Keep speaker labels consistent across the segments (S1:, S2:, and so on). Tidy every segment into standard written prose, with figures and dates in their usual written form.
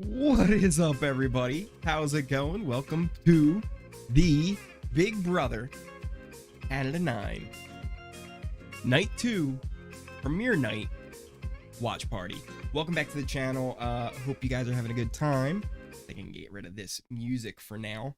S1: What is up, everybody? How's it going? Welcome to the Big Brother Canada 9 Night 2 Premiere Night Watch Party. Welcome back to the channel. Hope you guys are having a good time. I can get rid of this music for now.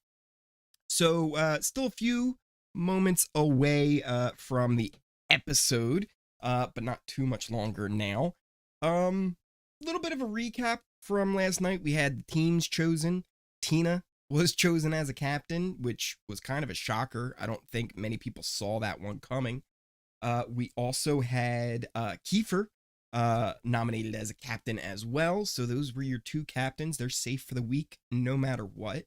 S1: So, still a few moments away from the episode, but not too much longer now. Little bit of a recap from last night. We had the teams chosen. Tina was chosen as a captain, which was kind of a shocker. I don't think many people saw that one coming. We also had Kiefer nominated as a captain as well. So those were your two captains. They're safe for the week, no matter what.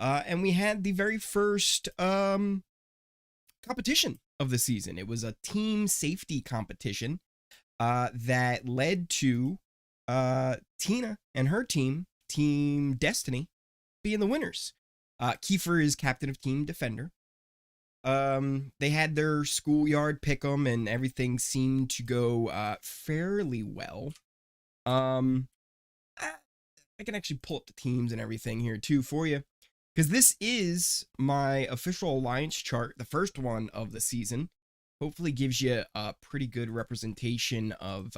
S1: And we had the very first competition of the season. It was a team safety competition that led to Tina and her team, Team Destiny, being the winners. Kiefer is captain of Team Defender. They had their schoolyard pick'em and everything seemed to go fairly well. I can actually pull up the teams and everything here too for you, because this is my official alliance chart, the first one of the season. Hopefully gives you a pretty good representation of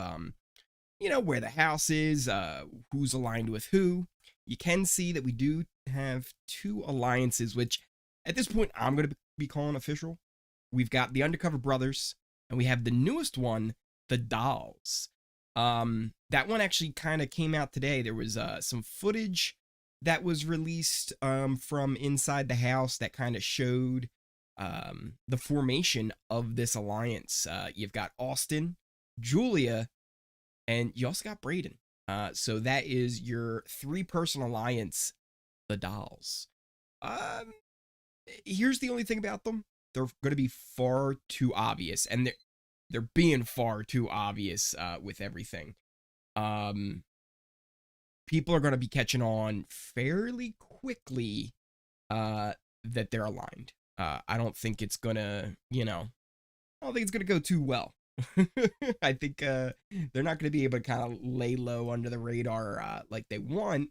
S1: you know, where the house is, who's aligned with who. You can see that we do have two alliances, which at this point I'm going to be calling official. We've got the Undercover Brothers, and we have the newest one, the Dolls. That one actually kind of came out today. There was some footage that was released from inside the house that kind of showed the formation of this alliance. You've got Austin, Julia, and you also got Breydon. So that is your three-person alliance, the Dolls. Here's the only thing about them. They're going to be far too obvious, and they're being far too obvious with everything. People are going to be catching on fairly quickly that they're aligned. I don't think it's going to, I don't think it's going to go too well. I think they're not going to be able to kind of lay low under the radar like they want,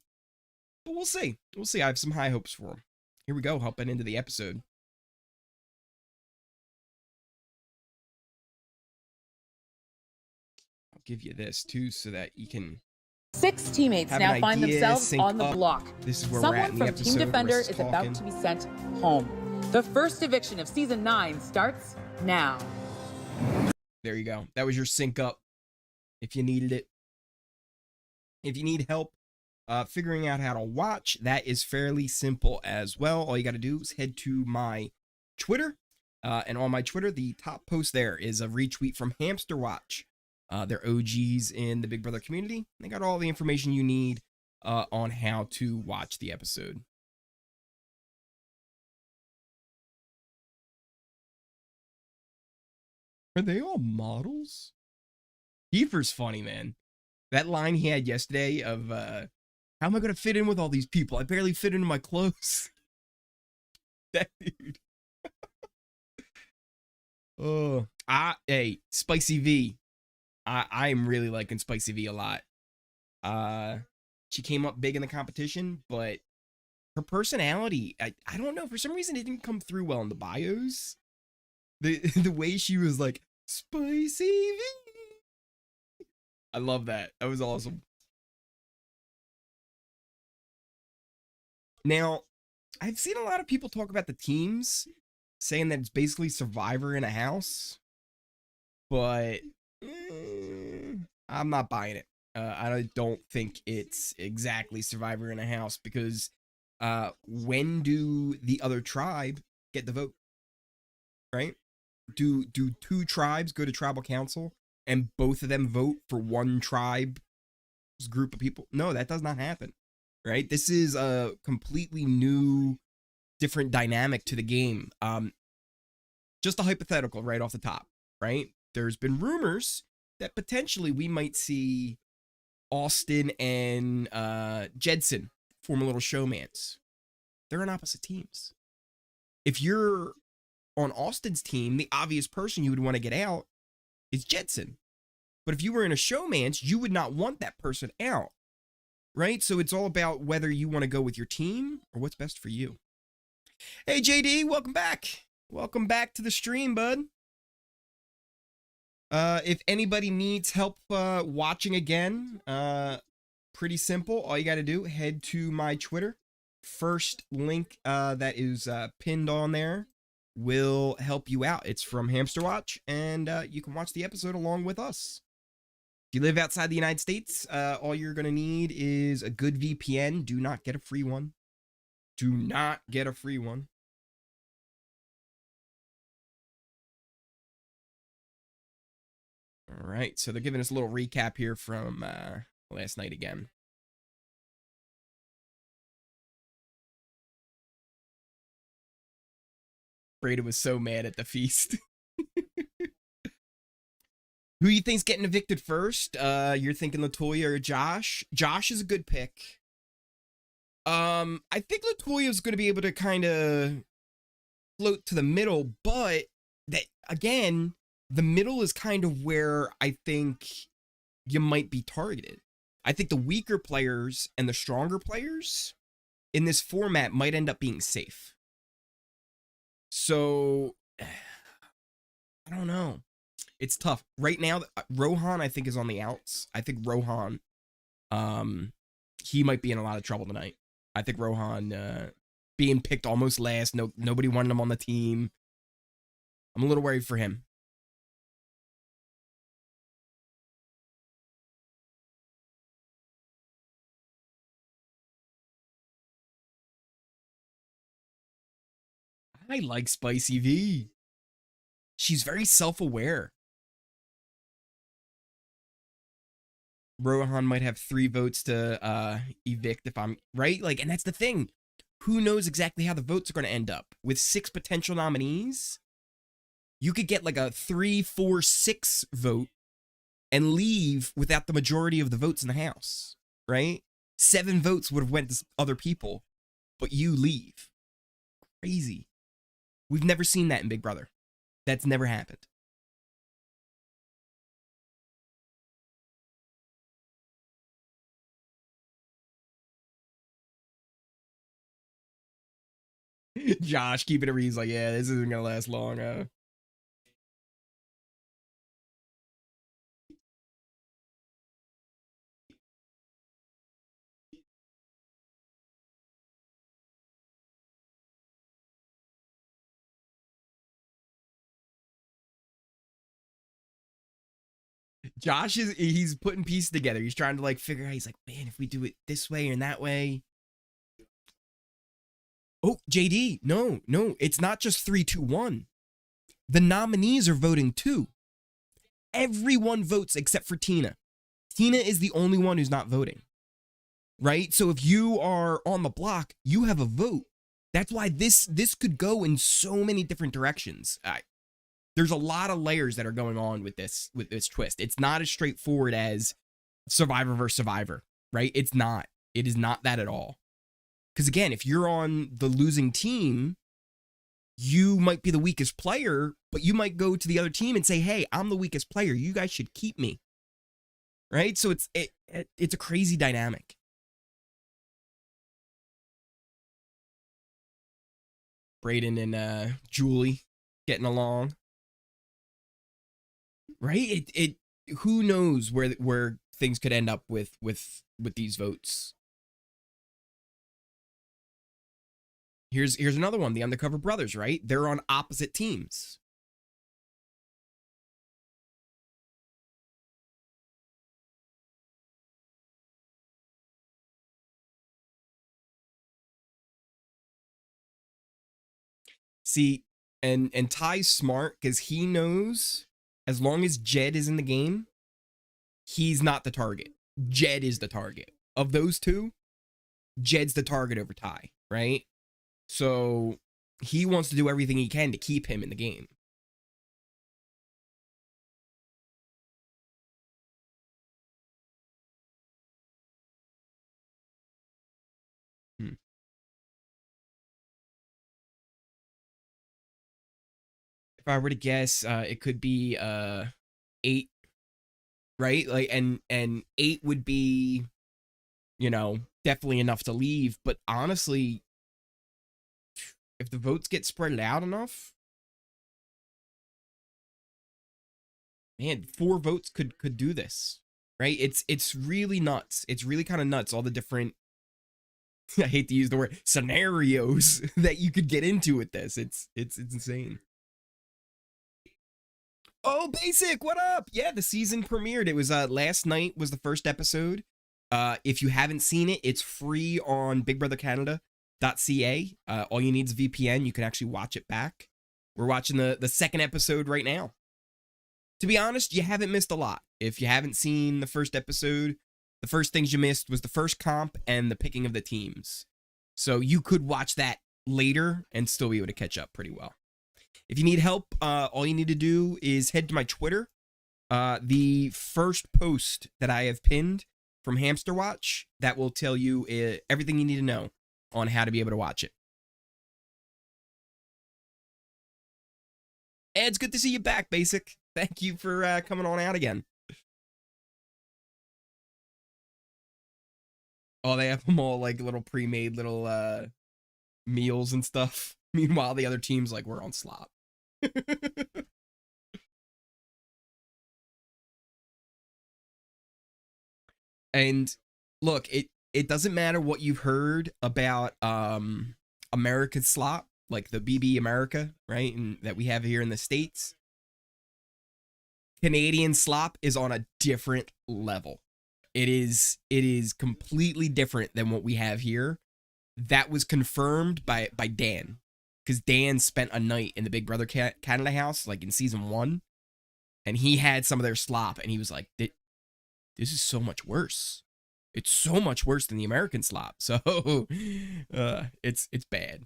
S1: but we'll see. We'll see. I have some high hopes for them. Here we go, hopping into the episode. I'll give you this too so that you can.
S2: 6 teammates now find themselves on the block.
S1: This is where
S2: Someone
S1: we're at in the
S2: from Team
S1: episode.
S2: Defender is about to be sent home. The first eviction of Season 9 starts now.
S1: There you go. That was your sync up if you needed it. If you need help figuring out how to watch, that is fairly simple as well. All you got to do is head to my Twitter. And on my Twitter, the top post there is a retweet from Hamster Watch. They're OGs in the Big Brother community. They got all the information you need on how to watch the episode. Are they all models? Kiefer's funny, man. That line he had yesterday of, how am I going to fit in with all these people? I barely fit into my clothes. That dude. Oh, hey, Spicy V. I am really liking Spicy V a lot. She came up big in the competition, but her personality, I don't know, for some reason it didn't come through well in the bios. The way she was like, Spicy V. I love that. That was awesome. Now, I've seen a lot of people talk about the teams, saying that it's basically Survivor in a house, but I'm not buying it. I don't think it's exactly Survivor in a house, because when do the other tribe get the vote? Right? Do two tribes go to tribal council and both of them vote for one tribe's group of people? No, that does not happen. Right? This is a completely new, different dynamic to the game. Just a hypothetical right off the top, right? There's been rumors that potentially we might see Austin and Jedson form a little showmance. They're on opposite teams. If you're on Austin's team, the obvious person you would want to get out is Jedson. But if you were in a showmance, you would not want that person out. right? So it's all about whether you want to go with your team or what's best for you. Hey, JD, welcome back. Welcome back to the stream, bud. If anybody needs help watching again, pretty simple. All you got to do, head to my Twitter. First link that is pinned on there will help you out. It's from Hamster Watch, and you can watch the episode along with us. If you live outside the United States, all you're going to need is a good VPN. Do not get a free one. Do not get a free one. All right, so they're giving us a little recap here from last night again. Breydon was so mad at the feast. Who you think's getting evicted first? You're thinking Latoya or Josh? Josh is a good pick. I think Latoya is going to be able to kind of float to the middle, but that again, the middle is kind of where I think you might be targeted. I think the weaker players and the stronger players in this format might end up being safe. So, I don't know. It's tough. Right now, Rohan, I think, is on the outs. I think Rohan, he might be in a lot of trouble tonight. I think Rohan being picked almost last. Nobody wanted him on the team. I'm a little worried for him. I like Spicy V. She's very self-aware. Rohan might have 3 votes to evict if I'm right. Like, and that's the thing. Who knows exactly how the votes are going to end up? With 6 potential nominees, you could get like a 3, 4, 6 vote and leave without the majority of the votes in the House, right? 7 votes would have went to other people, but you leave. Crazy. We've never seen that in Big Brother. That's never happened. Josh keeping it real. He's like, yeah, this isn't gonna last long. Josh he's putting pieces together. He's trying to like figure out. He's like, man, if we do it this way and that way. Oh, JD, no, it's not just 3, 2, 1. The nominees are voting too. Everyone votes except for Tina. Tina is the only one who's not voting, right? So if you are on the block, you have a vote. That's why this could go in so many different directions. There's a lot of layers that are going on with this twist. It's not as straightforward as Survivor versus Survivor, right? It's not. It is not that at all. Because again, if you're on the losing team, you might be the weakest player, but you might go to the other team and say, hey, I'm the weakest player. You guys should keep me. Right? So it's a crazy dynamic. Breydon and Julie getting along. Right? It who knows where things could end up with these votes. Here's another one, the Undercover Brothers, right? They're on opposite teams. See, and Ty's smart because he knows as long as Jed is in the game, he's not the target. Jed is the target. Of those two, Jed's the target over Ty, right? So he wants to do everything he can to keep him in the game. If I were to guess, it could be 8, right? Like and 8 would be definitely enough to leave. But honestly, if the votes get spread out enough, man, 4 votes could do this, right? It's really nuts. It's really kind of nuts. All the different, I hate to use the word, scenarios that you could get into with this. It's insane. Oh, Basic, what up? Yeah, the season premiered. It was last night was the first episode. If you haven't seen it, it's free on BigBrotherCanada.ca. All you need is VPN. You can actually watch it back. We're watching the second episode right now. To be honest, you haven't missed a lot. If you haven't seen the first episode, the first things you missed was the first comp and the picking of the teams. So you could watch that later and still be able to catch up pretty well. If you need help, all you need to do is head to my Twitter. The first post that I have pinned from Hamster Watch, that will tell you everything you need to know on how to be able to watch it. It's good to see you back, Basic. Thank you for coming on out again. Oh, they have them all like little pre-made little meals and stuff. Meanwhile, the other team's like, we're on slop. And look, it doesn't matter what you've heard about American slop, like the BB America, right? And that we have here in the States. Canadian slop is on a different level. It is completely different than what we have here. That was confirmed by Dan, because Dan spent a night in the Big Brother Canada house, like in season 1, and he had some of their slop, and he was like, "This is so much worse. It's so much worse than the American slop." So, it's bad.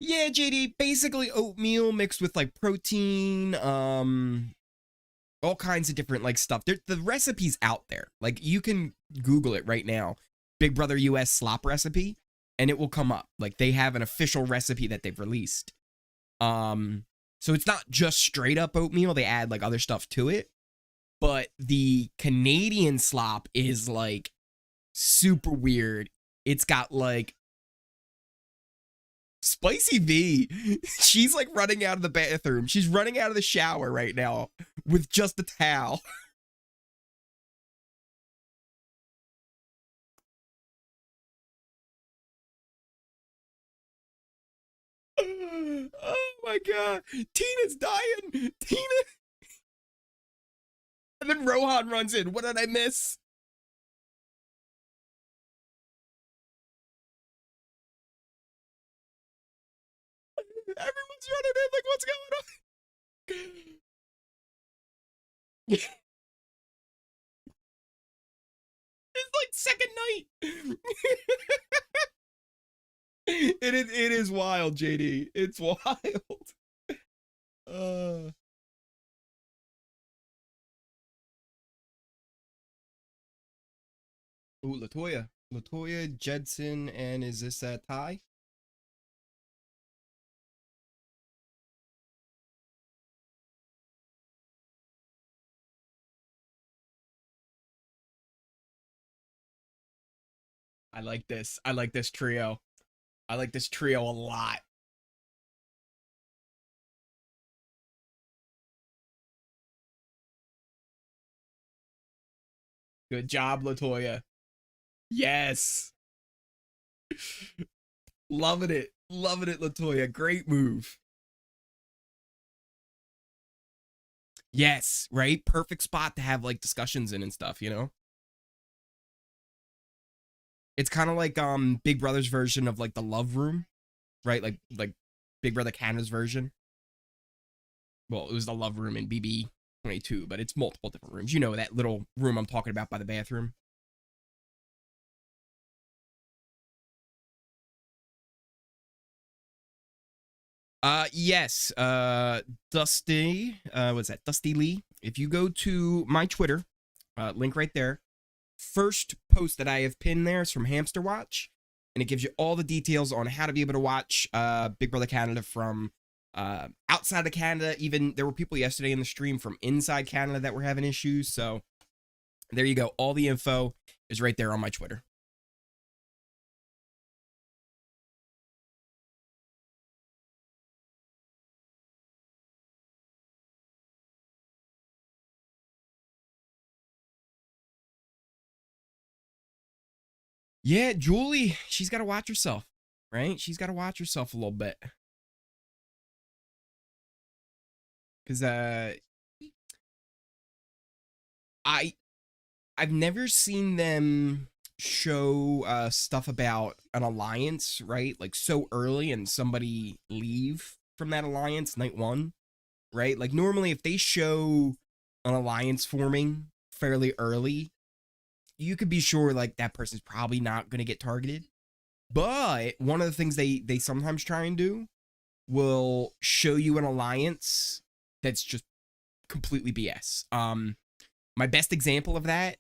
S1: Yeah, JD, basically oatmeal mixed with like protein, all kinds of different like stuff. The recipe's out there. Like you can Google it right now, Big Brother US slop recipe, and it will come up. Like they have an official recipe that they've released. So it's not just straight up oatmeal. They add like other stuff to it. But the Canadian slop is like super weird. It's got like Spicy V, she's like running out of the bathroom. She's running out of the shower right now with just a towel. Oh my God. Tina's dying. Tina. And then Rohan runs in. What did I miss? Everyone's running in. Like, what's going on? It's like second night. It is wild, JD. It's wild. Ooh, Latoya, Jedson, and is this Ty? I like this. I like this trio. I like this trio a lot. Good job, Latoya. Yes. Loving it. Loving it, Latoya. Great move. Yes, right? Perfect spot to have like discussions in and stuff, you know? It's kind of like Big Brother's version of like the Love Room, right? Like Big Brother Canada's version. Well, it was the Love Room in BB22, but it's multiple different rooms. You know that little room I'm talking about by the bathroom. Yes. Dusty, what's that? Dusty Lee. If you go to my Twitter, link right there, first post that I have pinned there is from Hamster Watch, and it gives you all the details on how to be able to watch Big Brother Canada from outside of Canada. Even there were people yesterday in the stream from inside Canada that were having issues. So there you go. All the info is right there on my Twitter. Yeah, Julie, she's got to watch herself, right? She's got to watch herself a little bit. Because I've never seen them show stuff about an alliance, right? Like so early and somebody leave from that alliance night one, right? Like normally if they show an alliance forming fairly early, you could be sure like that person's probably not going to get targeted. But one of the things they sometimes try and do will show you an alliance that's just completely BS. My best example of that,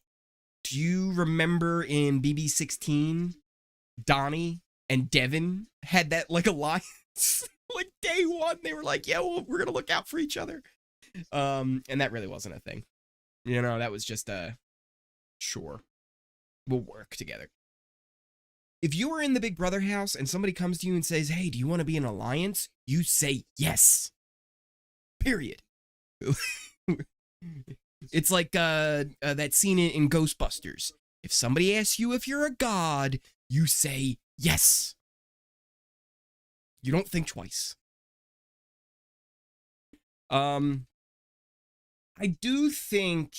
S1: do you remember in BB16, Donnie and Devin had that like alliance? Like day one, they were like, yeah, well, we're gonna look out for each other. And that really wasn't a thing. You know, that was just sure, we'll work together. If you were in the Big Brother house and somebody comes to you and says, hey, do you want to be in an alliance? You say yes. Period. It's like that scene in Ghostbusters. If somebody asks you if you're a god, you say yes. You don't think twice. I do think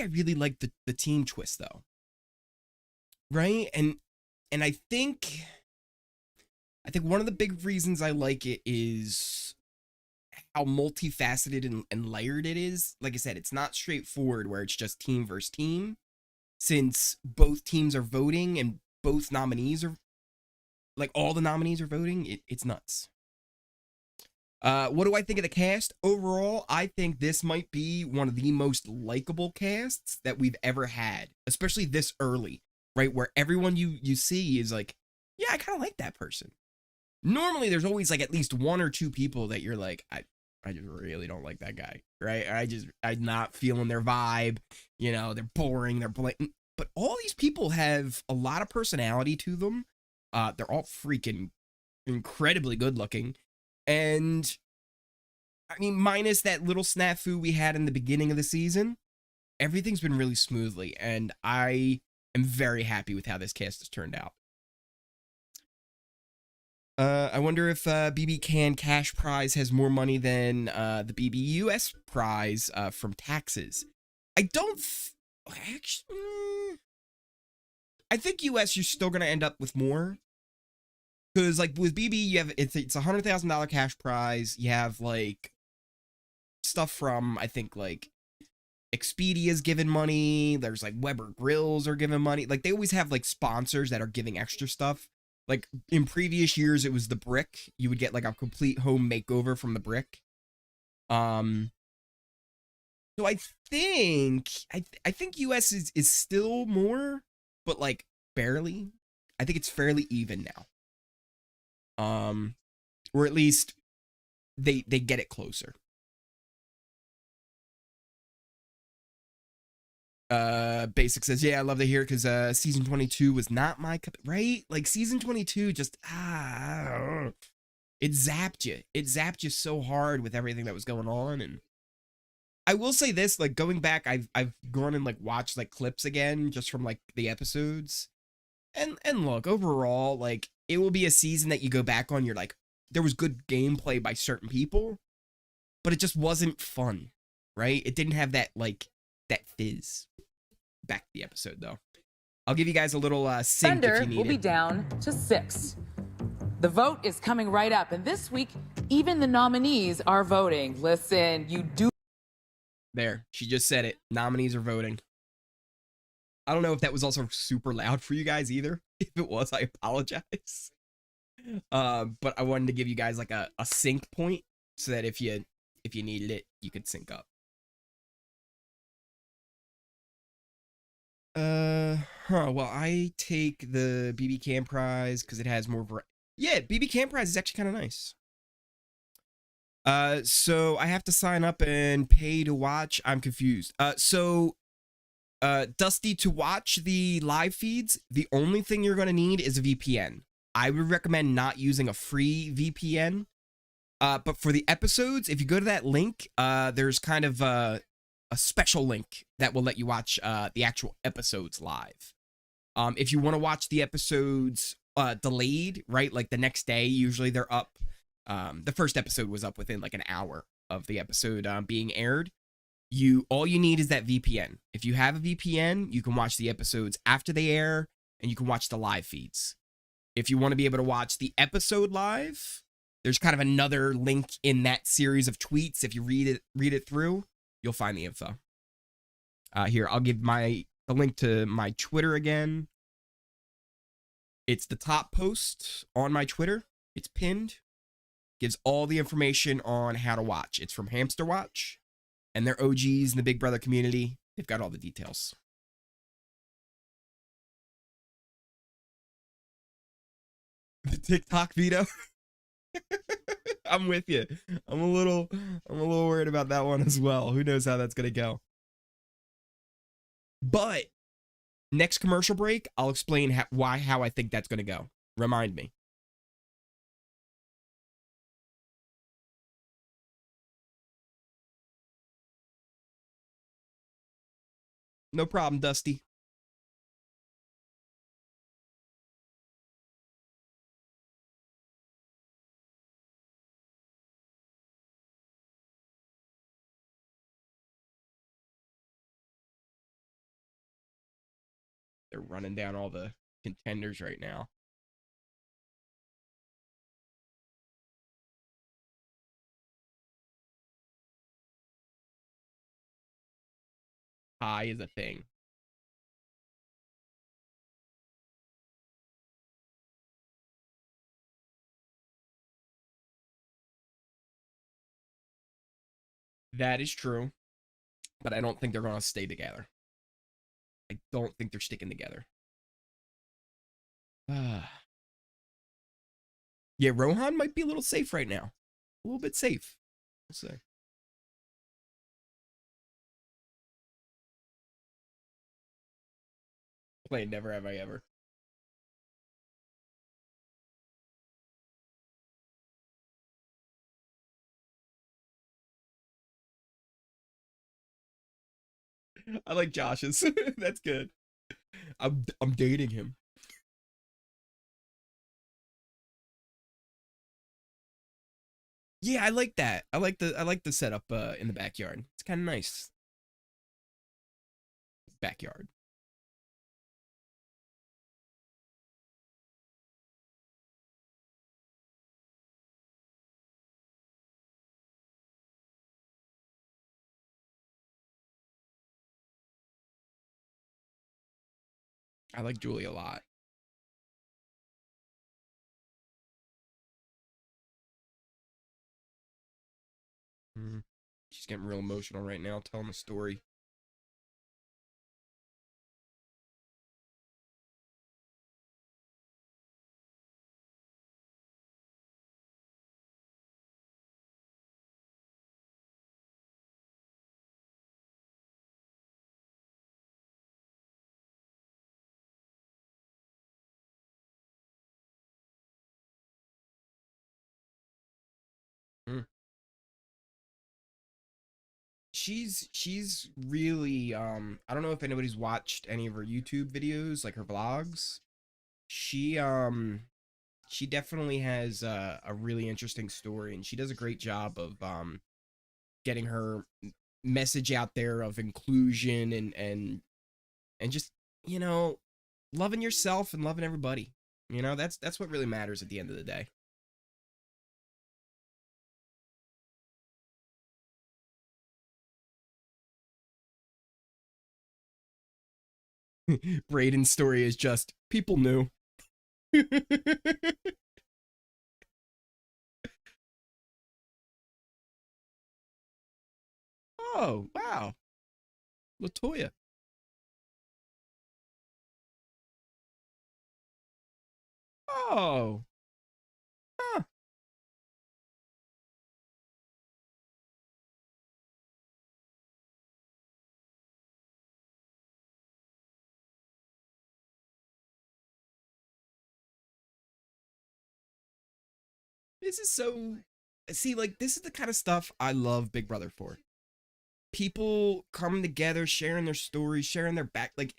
S1: I really like the team twist though. Right? And I think one of the big reasons I like it is how multifaceted and layered it is. Like I said, it's not straightforward where it's just team versus team, since both teams are voting and both nominees are, like all the nominees are voting. It's nuts. What do I think of the cast? Overall, I think this might be one of the most likable casts that we've ever had, especially this early, right? Where everyone you see is like, yeah, I kind of like that person. Normally, there's always like at least one or two people that you're like, I just really don't like that guy, right? I'm not feeling their vibe. You know, they're boring, they're blatant. But all these people have a lot of personality to them. They're all freaking incredibly good looking. And I mean, minus that little snafu we had in the beginning of the season, everything's been really smoothly. And I am very happy with how this cast has turned out. I wonder if BBcan cash prize has more money than the BBUS prize from taxes. I don't actually. I think US you're still gonna end up with more, because like with BB you have it's $100,000 cash prize. You have like stuff from I think like Expedia's giving money. There's like Weber Grills are giving money. Like they always have like sponsors that are giving extra stuff. Like in previous years, it was the brick. You would get like a complete home makeover from the brick. So I think I think US is still more, but like barely. I think it's fairly even now. Or at least they get it closer. Basic says, yeah, I love to hear it because season 22 was not my cup, right? Like season 22 just it zapped you. It zapped you so hard with everything that was going on. And I will say this, like going back, I've gone and like watched like clips again just from like the episodes. And look, overall, like it will be a season that you go back on, you're like, there was good gameplay by certain people, but it just wasn't fun, right? It didn't have that like that fizz. Back to the episode though. I'll give you guys a little sync if you need it.
S2: Will be down to 6. The vote is coming right up, and this week even the nominees are voting. Listen, you do.
S1: There, she just said it. Nominees are voting. I don't know if that was also super loud for you guys either. If it was, I apologize. But I wanted to give you guys like a sync point so that if you needed it, you could sync up. Well, I take the BBcan prize because it has more. Yeah, BBcan prize is actually kind of nice. So I have to sign up and pay to watch. I'm confused. Dusty, to watch the live feeds, the only thing you're gonna need is a VPN. I would recommend not using a free VPN. But for the episodes, if you go to that link, there's kind of a special link that will let you watch the actual episodes live. If you want to watch the episodes delayed, right, like the next day, usually they're up. The first episode was up within like an hour of the episode being aired. All you need is that VPN. If you have a VPN, you can watch the episodes after they air, and you can watch the live feeds. If you want to be able to watch the episode live, there's kind of another link in that series of tweets. If you read it through, you'll find the info. Here, I'll give the link to my Twitter again. It's the top post on my Twitter. It's pinned. Gives all the information on how to watch. It's from Hamster Watch, and they're OGs in the Big Brother community. They've got all the details. The TikTok veto. I'm with you. I'm a little worried about that one as well. Who knows how that's gonna go? But next commercial break, I'll explain how I think that's gonna go. Remind me. No problem, Dusty. They're running down all the contenders right now. High is a thing. That is true, but I don't think they're going to stay together. I don't think they're sticking together. Yeah, Rohan might be a little safe right now. A little bit safe. We'll see. Played Never Have I Ever. I like Josh's. That's good. I'm dating him. Yeah, I like that. I like the setup in the backyard. It's kind of nice. Backyard. I like Julie a lot. Mm. She's getting real emotional right now, telling a story. Mm. She's really I don't know if anybody's watched any of her YouTube videos, like her vlogs. She she definitely has a really interesting story, and she does a great job of getting her message out there of inclusion and just, you know, loving yourself and loving everybody. You know, that's what really matters at the end of the day. Breydon's story is just people knew. Oh, wow. Latoya. Oh. Huh. This is so. See, like, this is the kind of stuff I love Big Brother for. People coming together, sharing their stories, sharing their back. Like,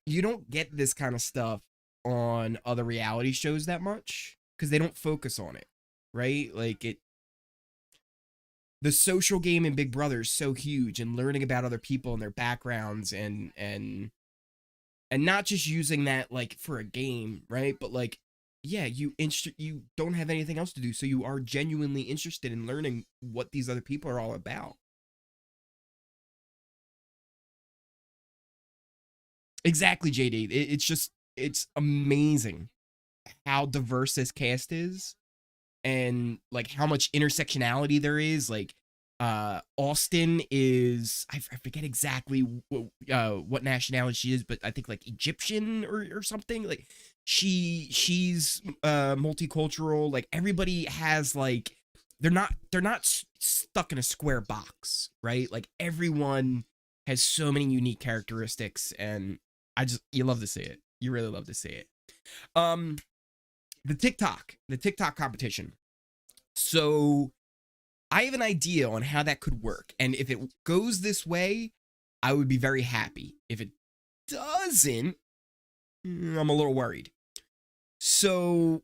S1: you don't get this kind of stuff on other reality shows that much because they don't focus on it, right? Like, the social game in Big Brother is so huge, and learning about other people and their backgrounds, and not just using that like for a game, right? But like, yeah, you don't have anything else to do, so you are genuinely interested in learning what these other people are all about. Exactly, JD. It's just it's amazing how diverse this cast is, and like how much intersectionality there is. Like, Austin is I forget exactly what nationality she is, but I think like Egyptian or something. Like, she's multicultural. Like, everybody has like they're not stuck in a square box, right? Like, everyone has so many unique characteristics, and you love to see it. You really love to see it. Um, the TikTok competition. So I have an idea on how that could work. And if it goes this way, I would be very happy. If it doesn't, I'm a little worried. So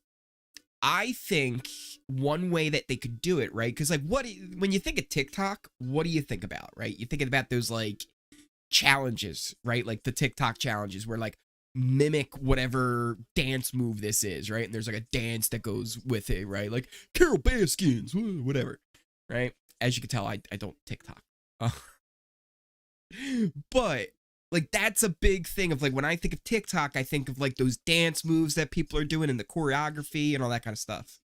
S1: I think one way that they could do it, right? Because like, when you think of TikTok, what do you think about, right? You think about those like challenges, right? Like the TikTok challenges where like mimic whatever dance move this is, right? And there's like a dance that goes with it, right? Like Carol Baskins, whatever, right? As you can tell, I don't TikTok. Uh, but like, that's a big thing of like, when I think of TikTok, I think of like those dance moves that people are doing and the choreography and all that kind of stuff.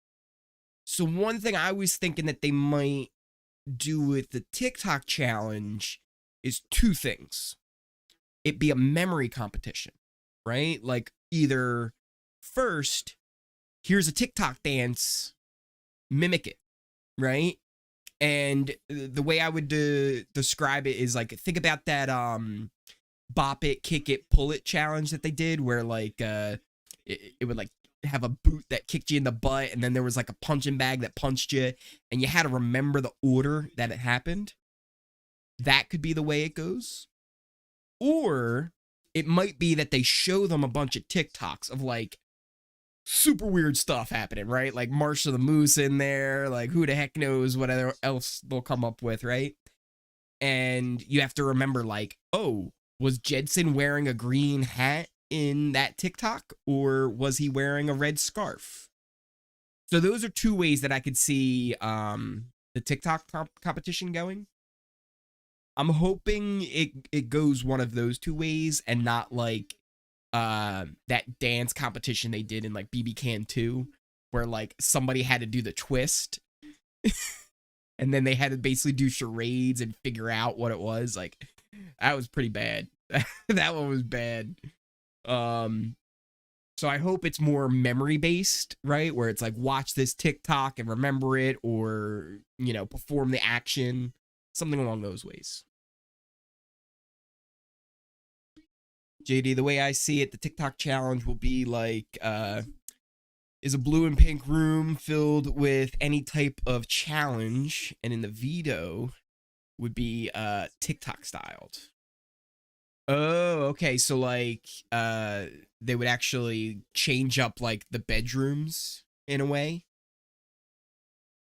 S1: So one thing I was thinking that they might do with the TikTok challenge is two things. It be a memory competition, right? Like, either first, here's a TikTok dance, mimic it, right? And the way I would describe it is like, think about that bop it, kick it, pull it challenge that they did, where like it would like have a boot that kicked you in the butt, and then there was like a punching bag that punched you, and you had to remember the order that it happened. That could be the way it goes. Or it might be that they show them a bunch of TikToks of like super weird stuff happening, right? Like Marsha the Moose in there, like who the heck knows what else they'll come up with, right? And you have to remember, like, oh, was Jedson wearing a green hat in that TikTok, or was he wearing a red scarf? So those are two ways that I could see the TikTok competition going. I'm hoping it goes one of those two ways, and not like that dance competition they did in like BBcan 2, where like somebody had to do the twist and then they had to basically do charades and figure out what it was. Like, that was pretty bad. That one was bad. Um so I hope it's more memory based, right? Where it's like, watch this TikTok and remember it, or, perform the action, something along those ways. JD, the way I see it, the TikTok challenge will be like, is a blue and pink room filled with any type of challenge, and in the veto would be TikTok styled. Oh, okay. So like, they would actually change up like the bedrooms in a way.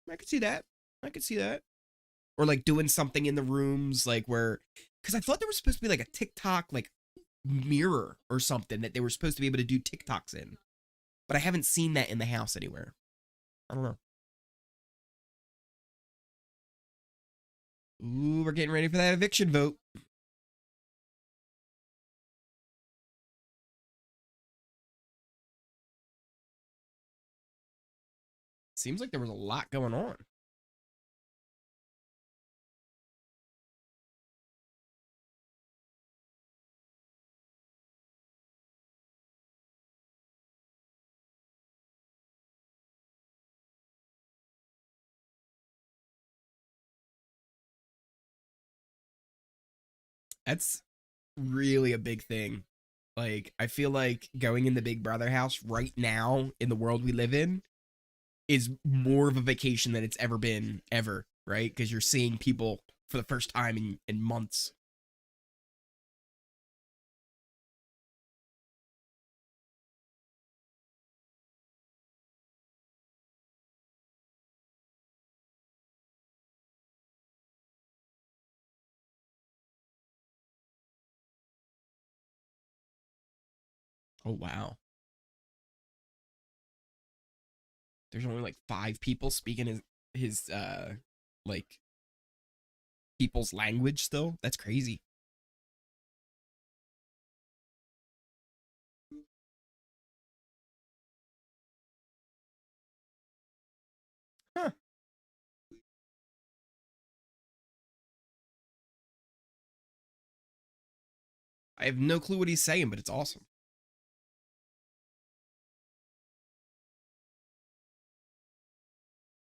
S1: I could see that. I could see that. Or like doing something in the rooms, like where, because I thought there was supposed to be like a TikTok like mirror or something that they were supposed to be able to do TikToks in, but I haven't seen that in the house anywhere. I don't know. Ooh, we're getting ready for that eviction vote. Seems like there was a lot going on. That's really a big thing. Like, I feel like going in the Big Brother house right now in the world we live in is more of a vacation than it's ever been, ever, right? Because you're seeing people for the first time in months. Oh, wow. There's only like 5 people speaking his like people's language still. That's crazy. Huh. I have no clue what he's saying, but it's awesome.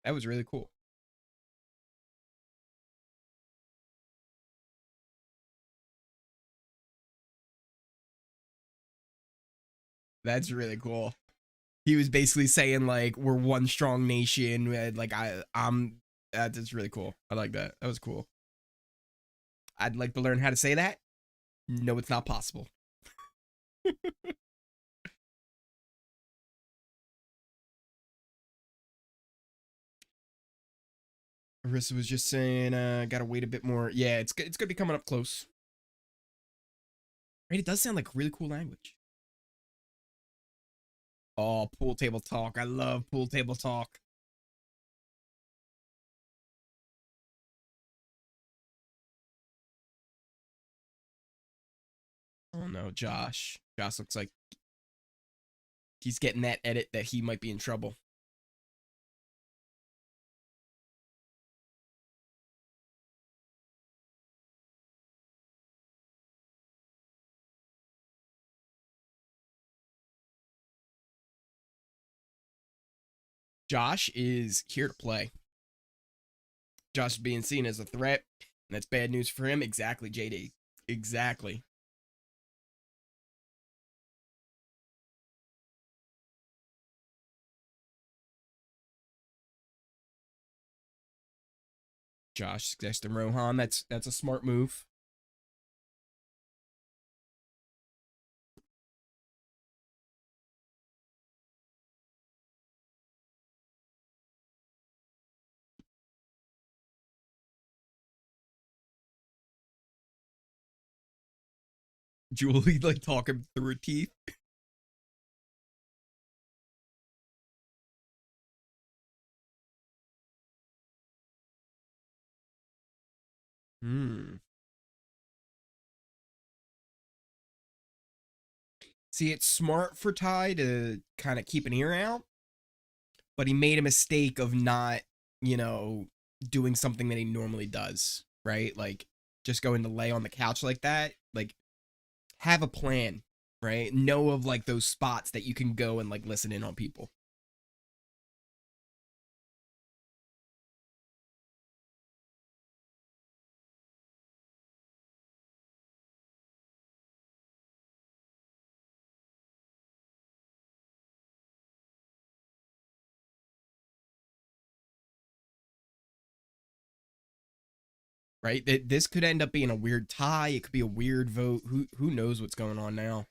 S1: That was really cool. That's really cool. He was basically saying like we're one strong nation. Like I'm. That's really cool. I like that. That was cool. I'd like to learn how to say that. No, it's not possible. Arissa was just saying, gotta wait a bit more. Yeah, it's gonna be coming up close. Right? It does sound like really cool language. Oh, pool table talk. I love pool table talk. Oh no, Josh. Josh looks like he's getting that edit that he might be in trouble. Josh is here to play. Josh is being seen as a threat, and that's bad news for him. Exactly, JD. Exactly. Josh suggesting Rohan. That's a smart move. Julie like talking through her teeth. Hmm. See, it's smart for Ty to kind of keep an ear out, but he made a mistake of not, you know, doing something that he normally does, right? Like just going to lay on the couch like that. Like have a plan, right? Know of like those spots that you can go and like listen in on people. Right? This could end up being a weird tie. It could be a weird vote. Who knows what's going on now?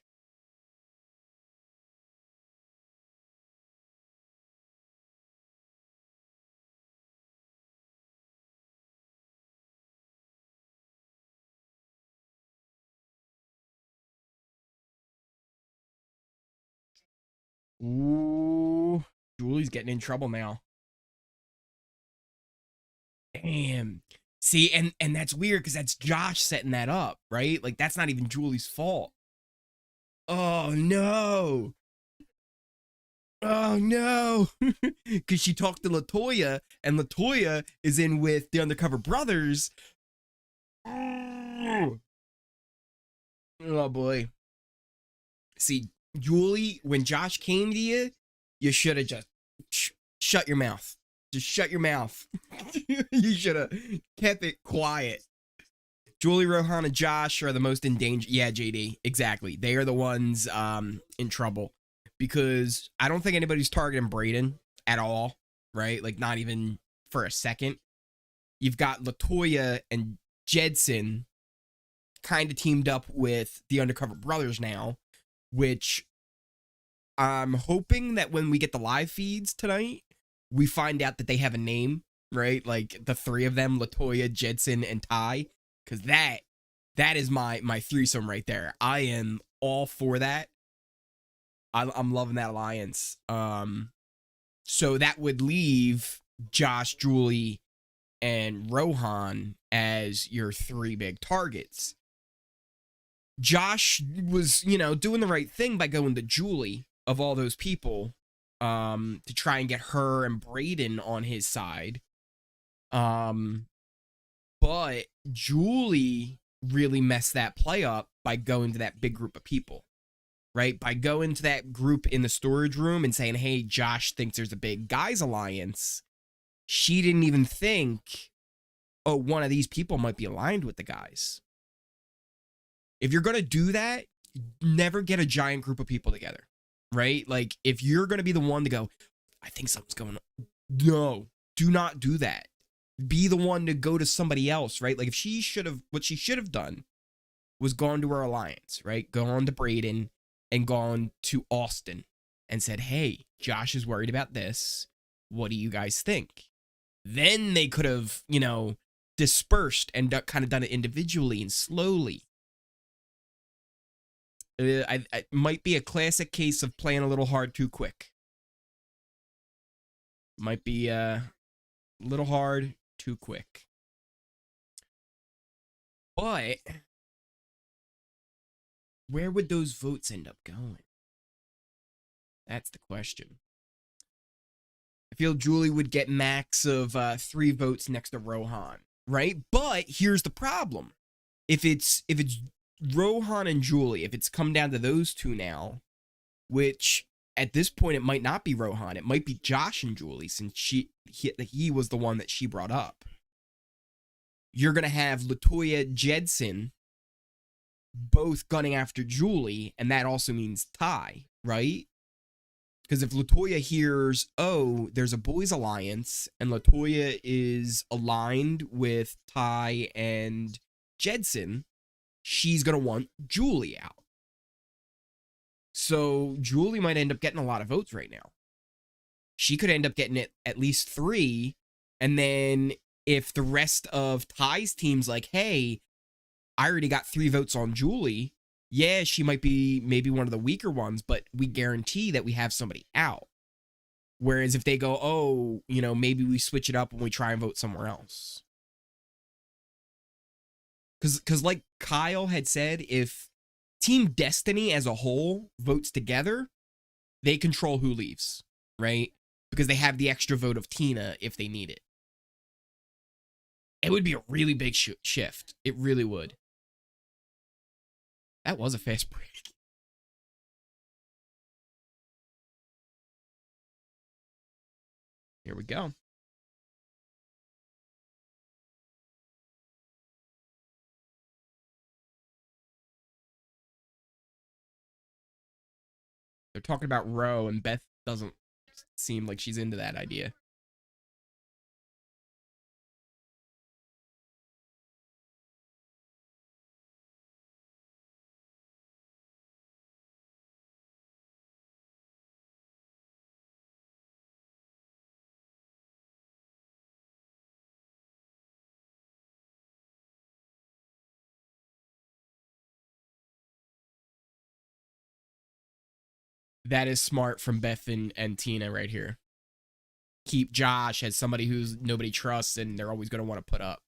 S1: Ooh, Julie's getting in trouble now. Damn. See, and that's weird because that's Josh setting that up, right? Like that's not even Julie's fault. Oh no. Oh no. Because she talked to Latoya, and Latoya is in with the undercover brothers. Oh boy. See, Julie, when Josh came to you, you should have just shut your mouth. Just shut your mouth. You should have kept it quiet. Julie, Rohan, and Josh are the most in danger. Yeah, JD, exactly. They are the ones in trouble because I don't think anybody's targeting Breydon at all, right? Like, not even for a second. You've got Latoya and Jedson kind of teamed up with the Undercover Brothers now, which I'm hoping that when we get the live feeds tonight, we find out that they have a name, right? Like the three of them, Latoya, Jedson, and Ty, because that is my threesome right there. I am all for that. I'm loving that alliance. So that would leave Josh, Julie, and Rohan as your three big targets. Josh was, doing the right thing by going to Julie of all those people, to try and get her and Breydon on his side. But Julie really messed that play up by going to that big group of people, right? By going to that group in the storage room and saying, hey, Josh thinks there's a big guys alliance. She didn't even think, oh, one of these people might be aligned with the guys. If you're going to do that, never get a giant group of people together, right? Like, if you're going to be the one to go, I think something's going on. No, do not do that. Be the one to go to somebody else, right? Like, if what she should have done was gone to her alliance, right? Gone to Breydon and gone to Austin and said, hey, Josh is worried about this. What do you guys think? Then they could have, dispersed and kind of done it individually and slowly. It might be a classic case of playing a little hard too quick. Might be a little hard too quick. But where would those votes end up going? That's the question. I feel Julie would get max of 3 votes next to Rohan, right? But here's the problem. If it's Rohan and Julie, if it's come down to those two now, which at this point it might not be Rohan, it might be Josh and Julie, since he was the one that she brought up. You're gonna have Latoya, Jedson both gunning after Julie, and that also means Ty, right? Because if Latoya hears, oh, there's a boys alliance, and Latoya is aligned with Ty and Jedson, she's going to want Julie out. So Julie might end up getting a lot of votes right now. She could end up getting it at least 3. And then if the rest of Ty's team's like, hey, I already got 3 votes on Julie. Yeah, she might be maybe one of the weaker ones, but we guarantee that we have somebody out. Whereas if they go, oh, maybe we switch it up and we try and vote somewhere else. Because like Kyle had said, if Team Destiny as a whole votes together, they control who leaves, right? Because they have the extra vote of Tina if they need it. It would be a really big shift. It really would. That was a fast break. Here we go. They're talking about Ro, and Beth doesn't seem like she's into that idea. That is smart from Beth and Tina right here. Keep Josh as somebody who's nobody trusts and they're always going to want to put up.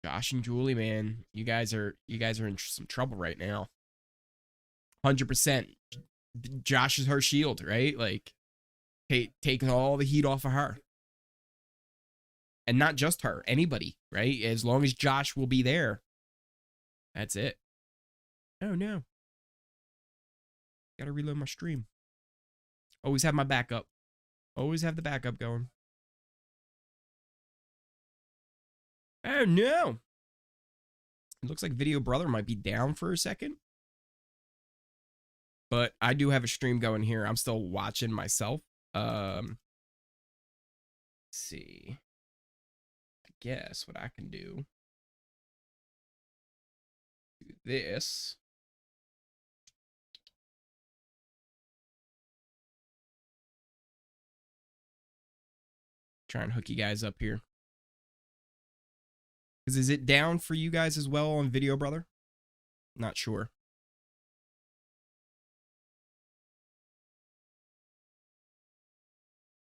S1: Josh and Julie, man, you guys are in some trouble right now. 100%. Josh is her shield, right? Like, taking all the heat off of her. And not just her, anybody, right? As long as Josh will be there, that's it. Oh, no. Gotta reload my stream. Always have my backup. Always have the backup going. Oh no! It looks like Video Brother might be down for a second. But I do have a stream going here. I'm still watching myself. Let's see. I guess what I can do this. Try and hook you guys up here. Because is it down for you guys as well on Video Brother? Not sure.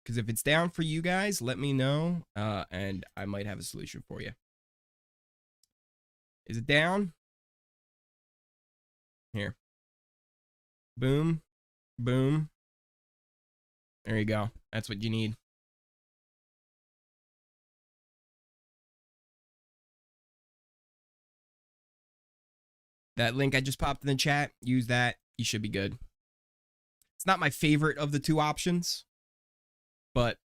S1: Because if it's down for you guys, let me know, and I might have a solution for you. Is it down? Here. Boom. Boom. There you go. That's what you need. That link I just popped in the chat, use that. You should be good. It's not my favorite of the two options, but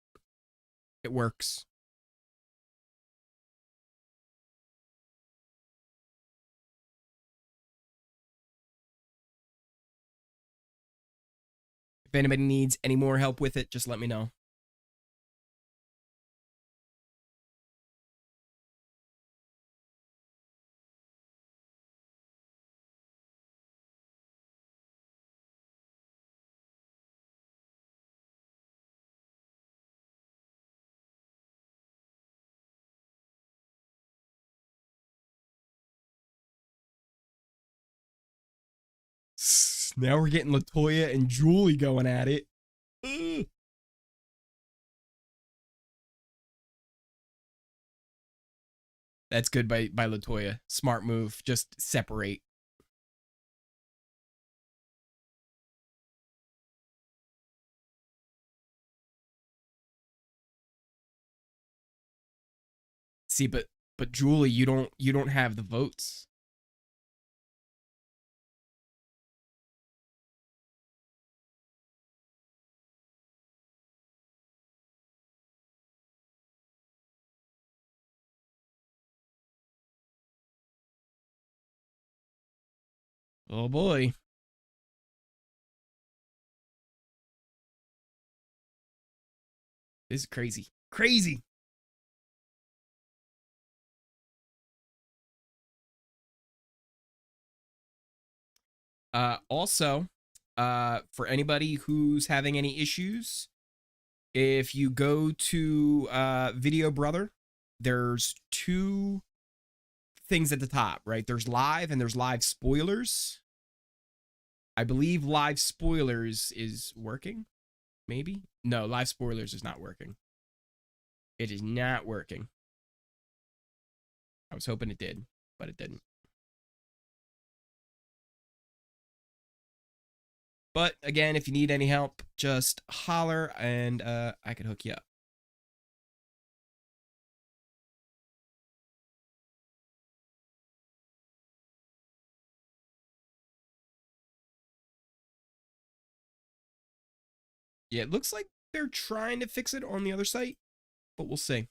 S1: it works. If anybody needs any more help with it, just let me know. Now we're getting Latoya and Julie going at it. Ugh. That's good by Latoya. Smart move. Just separate. See, but Julie, you don't have the votes. Oh boy. This is crazy. Crazy. Also, for anybody who's having any issues, if you go to Video Brother, there's two things at the top, right? There's live and there's live spoilers. I believe live spoilers is working. Maybe? No, live spoilers is not working. It is not working. I was hoping it did, but it didn't. But again, if you need any help, just holler and I can hook you up. Yeah, it looks like they're trying to fix it on the other site, but we'll see.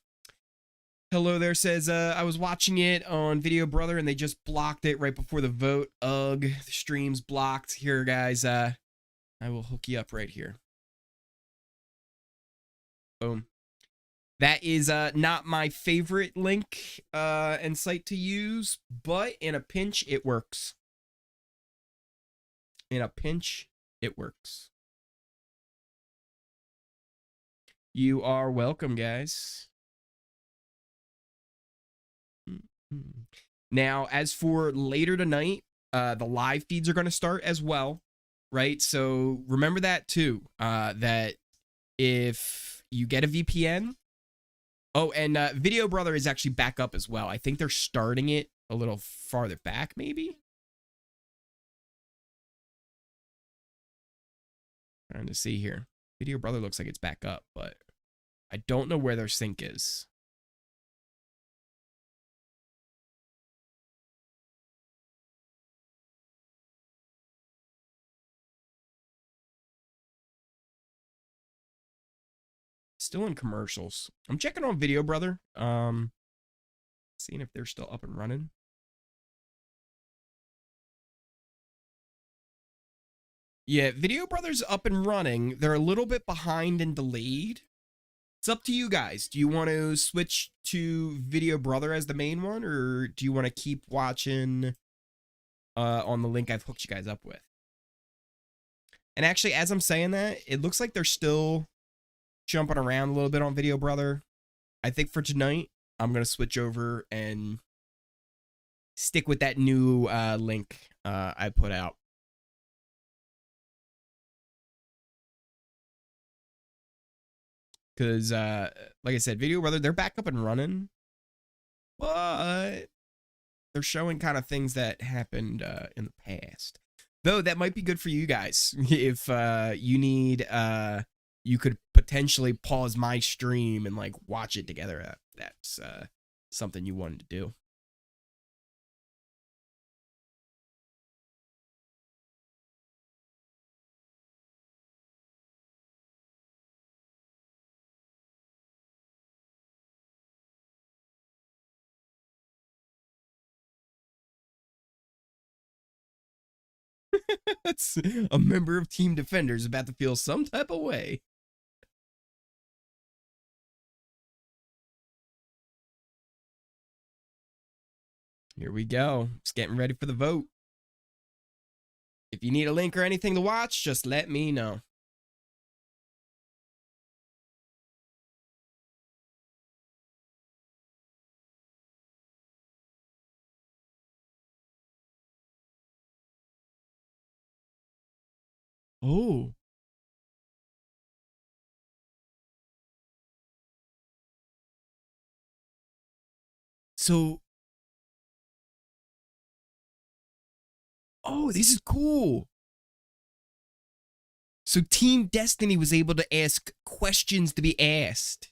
S1: Hello there says, I was watching it on Video Brother and they just blocked it right before the vote. Ugh, the stream's blocked. Here, guys, I will hook you up right here. Boom. That is not my favorite link and site to use, but in a pinch, it works. In a pinch, it works. You are welcome, guys. Now, as for later tonight, the live feeds are going to start as well, right? So remember that too, that if you get a VPN, oh, and Video Brother is actually back up as well. I think they're starting it a little farther back, maybe? Trying to see here. Video Brother looks like it's back up, but I don't know where their sync is. Still in commercials. I'm checking on Video Brother. Seeing if they're still up and running. Yeah, Video Brother's up and running. They're a little bit behind and delayed. It's up to you guys. Do you want to switch to Video Brother as the main one, or do you want to keep watching on the link I've hooked you guys up with? And actually, as I'm saying that, it looks like they're still jumping around a little bit on Video Brother. I think for tonight, I'm going to switch over and stick with that new link I put out. Because, like I said, Video Brother, they're back up and running. But they're showing kind of things that happened in the past. Though, that might be good for you guys. If you need, you could potentially pause my stream and, like, watch it together. That's something you wanted to do. That's a member of Team Defenders about to feel some type of way. Here we go. Just getting ready for the vote. If you need a link or anything to watch, just let me know. Oh. So. Oh, this is cool. So Team Destiny was able to ask questions to be asked.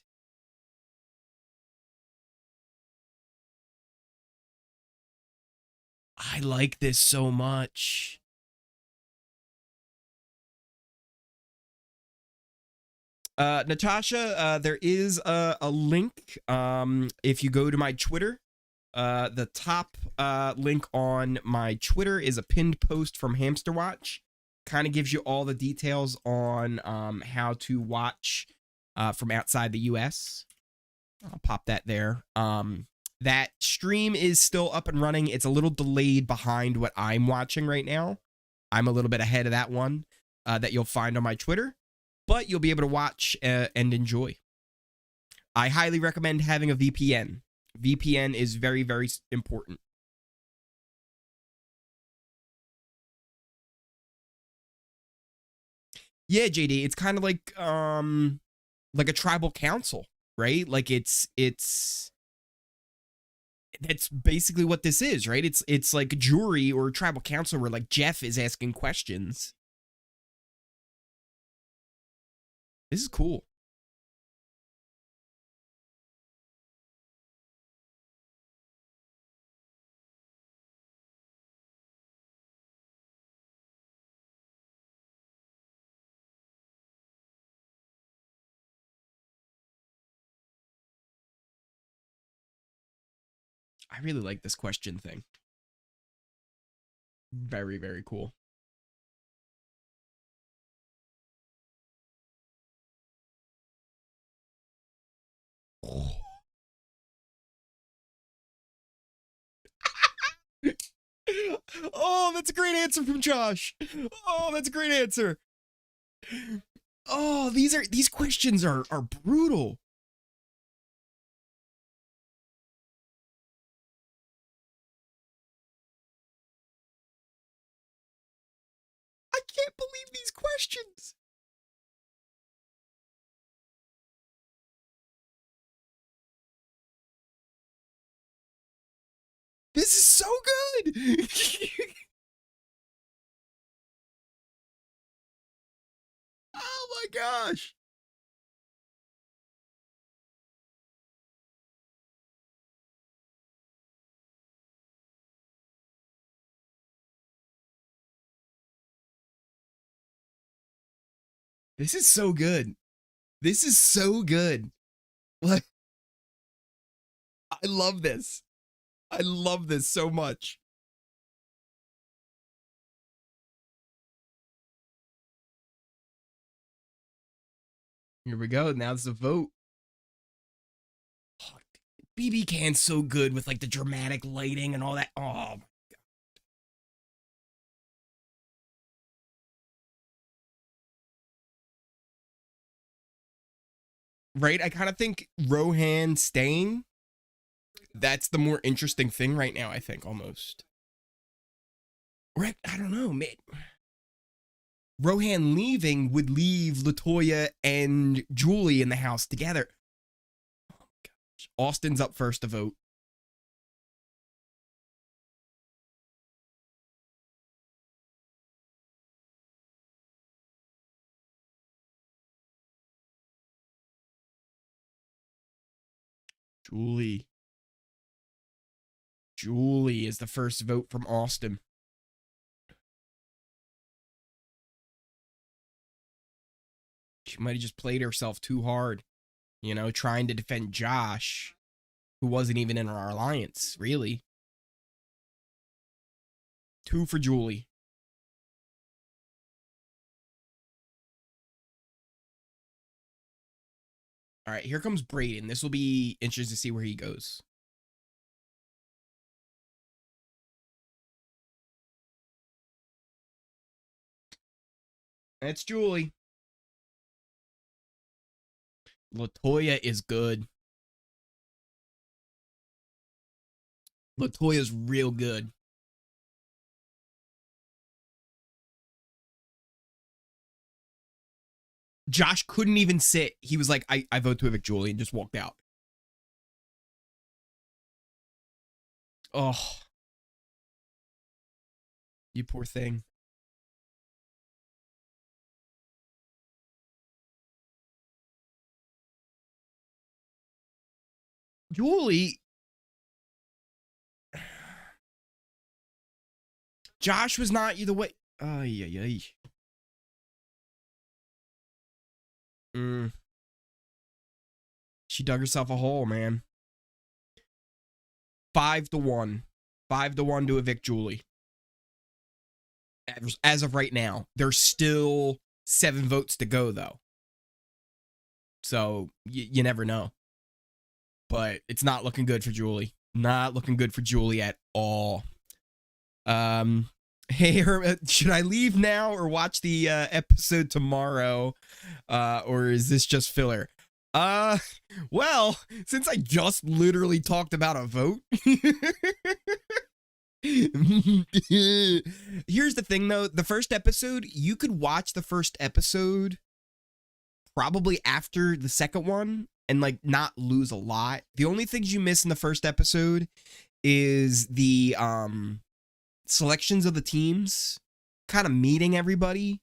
S1: I like this so much. Natasha, there is a link. If you go to my Twitter, the top link on my Twitter is a pinned post from Hamster Watch. Kind of gives you all the details on how to watch from outside the US. I'll pop that there. That stream is still up and running. It's a little delayed behind what I'm watching right now. I'm a little bit ahead of that one that you'll find on my Twitter, but you'll be able to watch and enjoy. I highly recommend having a VPN. VPN is very, very important. Yeah, JD, it's kind of like a tribal council, right? Like it's that's basically what this is, right? It's like a jury or a tribal council where like Jeff is asking questions. This is cool. I really like this question thing. Very, very cool. Oh, that's a great answer from Josh. Oh, that's a great answer. Oh, these questions are brutal. I can't believe these questions. This is so good. Oh my gosh. This is so good. This is so good. Like, I love this. I love this so much. Here we go. Now it's the vote. Oh, BBcan's so good with like the dramatic lighting and all that. Oh my God. Right? I kind of think Rohan staying, that's the more interesting thing right now, I think, almost. Right? I don't know, man. Rohan leaving would leave Latoya and Julie in the house together. Oh my gosh. Austin's up first to vote. Julie. Julie is the first vote from Austin. She might have just played herself too hard, you know, trying to defend Josh, who wasn't even in our alliance, really. 2 for Julie. All right, here comes Breydon. This will be interesting to see where he goes. That's Julie. Latoya is good. Latoya's real good. Josh couldn't even sit. He was like, I vote to evict Julie, and just walked out. Oh. You poor thing. Julie. Josh was not either way. Yeah. She dug herself a hole, man. 5-1. 5-1 to evict Julie. As of right now, there's still 7 votes to go, though. So you never know. But it's not looking good for Julie. Not looking good for Julie at all. Hey, should I leave now or watch the episode tomorrow? Or is this just filler? Well, since I just literally talked about a vote. Here's the thing, though. The first episode, you could watch the first episode probably after the second one and like not lose a lot. The only things you miss in the first episode is the selections of the teams, kind of meeting everybody,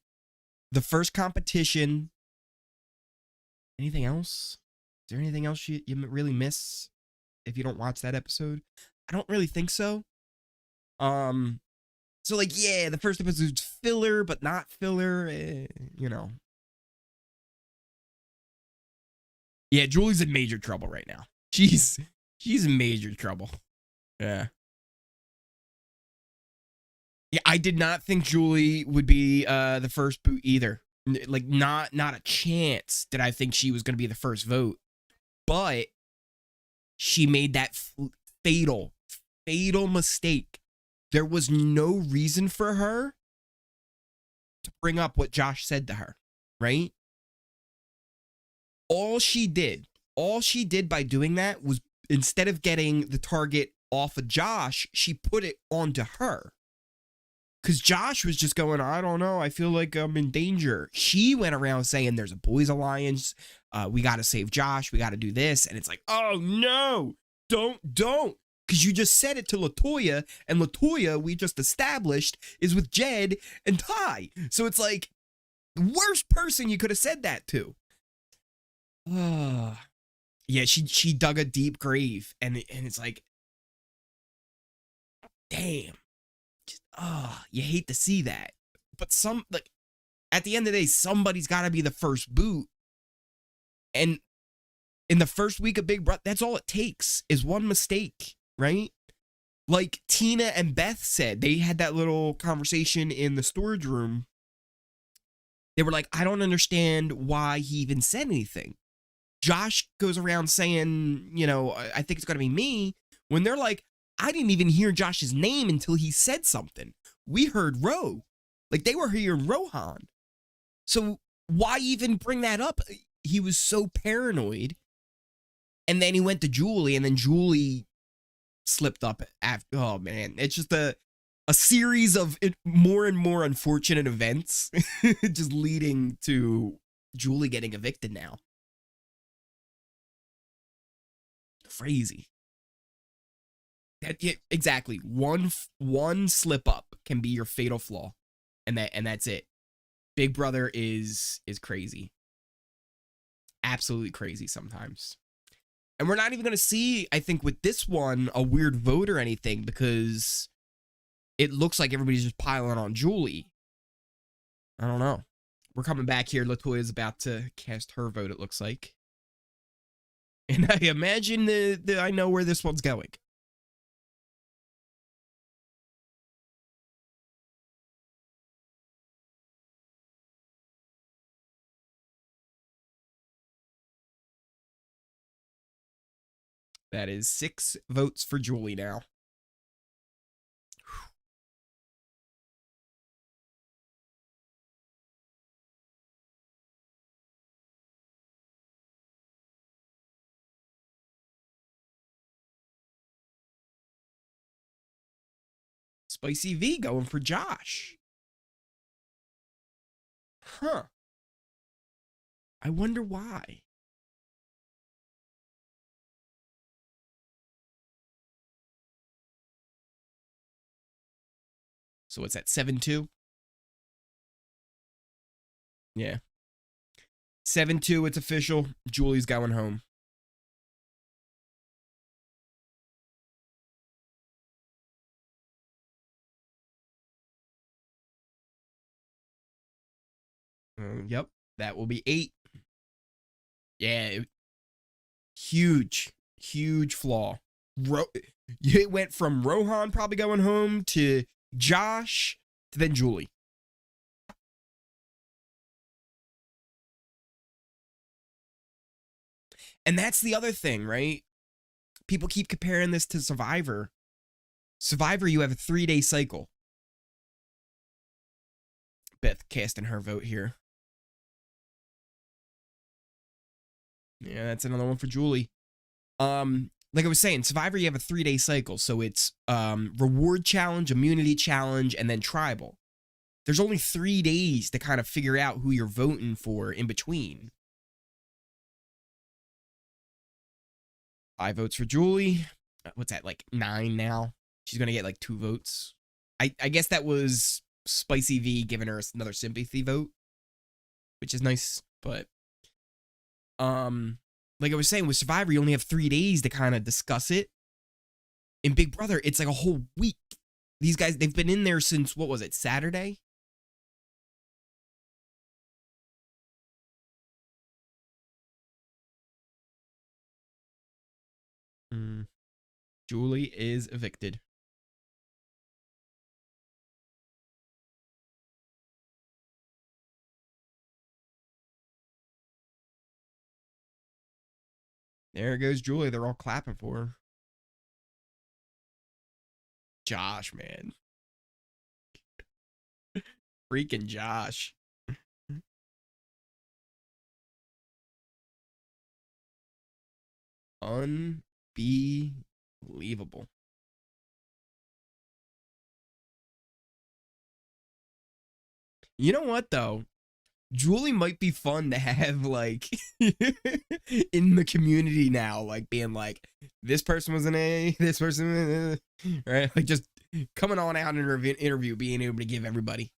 S1: the first competition. Anything else? Is there anything else you really miss if you don't watch that episode? I don't really think so. So like, yeah, the first episode's filler, but not filler, you know. Yeah, Julie's in major trouble right now. She's in major trouble. Yeah. Yeah, I did not think Julie would be the first boot either. Like, not a chance did I think she was going to be the first vote. But she made that fatal mistake. There was no reason for her to bring up what Josh said to her, right? All she did by doing that was, instead of getting the target off of Josh, she put it onto her. Because Josh was just going, I don't know, I feel like I'm in danger. She went around saying there's a boys alliance. We got to save Josh. We got to do this. And it's like, oh, no, don't. Because you just said it to Latoya. And Latoya, we just established, is with Jed and Ty. So it's like, the worst person you could have said that to. Yeah, she dug a deep grave. And it's like, damn. You hate to see that. But at the end of the day, somebody's got to be the first boot. And in the first week of Big Brother, that's all it takes is one mistake, right? Like Tina and Beth said, they had that little conversation in the storage room. They were like, I don't understand why he even said anything. Josh goes around saying, you know, I think it's going to be me. When they're like, I didn't even hear Josh's name until he said something. We heard Ro. Like they were hearing Rohan. So why even bring that up? He was so paranoid. And then he went to Julie, and then Julie slipped up after. Oh man, it's just a series of more and more unfortunate events just leading to Julie getting evicted now. Crazy. Yeah, exactly. One slip up can be your fatal flaw, and that's it. Big Brother is crazy. Absolutely crazy sometimes. And we're not even going to see, I think, with this one, a weird vote or anything, because it looks like everybody's just piling on Julie. I don't know. We're coming back here. Latoya's about to cast her vote, it looks like. And I imagine I know where this one's going. That is 6 votes for Julie now. Spicy V going for Josh. Huh. I wonder why. So what's that, 7-2? Yeah. 7-2, it's official. Julie's going home. Yep, that will be 8. Yeah, huge flaw. It went from Rohan probably going home to Josh to then Julie. And that's the other thing, right? People keep comparing this to Survivor. Survivor, you have a 3-day cycle. Beth casting her vote here. Yeah, that's another one for Julie. Like I was saying, Survivor, you have a 3-day cycle. So it's reward challenge, immunity challenge, and then tribal. There's only 3 days to kind of figure out who you're voting for in between. 5 votes for Julie. What's that, like 9 now? She's going to get like 2 votes. I guess that was Spicy V giving her another sympathy vote, which is nice. But, like I was saying, with Survivor, you only have 3 days to kind of discuss it. In Big Brother, it's like a whole week. These guys, they've been in there since, what was it, Saturday? Julie is evicted. There goes Julie. They're all clapping for her. Josh, man. Freaking Josh. Unbelievable. You know what, though? Julie might be fun to have, like, in the community now, like, being like, this person was an A, this person, right? Like, just coming on out in an interview, being able to give everybody.